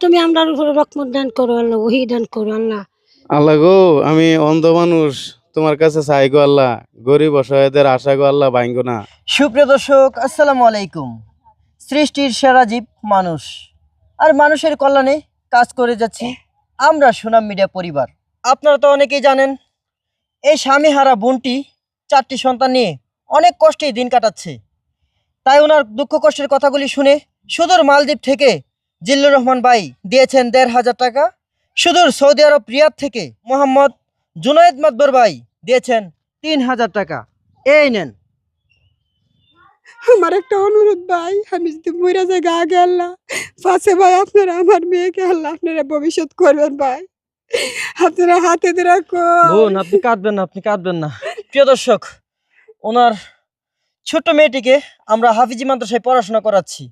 তুমি আমরা উপরে রহমত দান করো আল্লাহ, ওহি দান করো আল্লাহ। আল্লাহ গো, আমি অন্ধ মানুষ, তোমার কাছে চাই গো আল্লাহ, গরিব অসহায়দের আশা গো আল্লাহ ভাঙ্গো না। সুপ্রিয় দর্শক, আসসালামু আলাইকুম। সৃষ্টির সেরা জীব মানুষ, আর মানুষের কল্যাণে কাজ করে যাচ্ছি আমরা সুনাম মিডিয়া পরিবার। আপনারা তো অনেকেই জানেন, এই স্বামীহারা বোনটি 4টি সন্তান নিয়ে অনেক কষ্টেই দিন কাটাচ্ছে। তাই ওনার দুঃখ কষ্টের কথাগুলি শুনে সুদূর মালদ্বীপ থেকে জিল্লুর রহমান ভাই দিয়েছেন 1,500 টাকা। সুদূর সৌদি আরব রিয়াদ থেকে মোহাম্মদ জুনায়েদ মাতবর ভাই দিয়েছেন 3,000 টাকা। এই নেন। আমার একটা অনুরোধ ভাই, আমি যদি মরে যাই আগে আল্লাহ পাশে ভাই, আপনারা আমার মেয়েকে আল্লাহ আপনারা ভবিষ্যৎ করবেন ভাই, আপনারা হাতে রাখো। বোন, আপনি কাঁদবেন না, আপনি কাঁদবেন না। প্রিয় দর্শক, ওনার ছোট্ট মেয়েটিকে আমরা হাফিজি মাদ্রাসায় পড়াশোনা করাচ্ছি।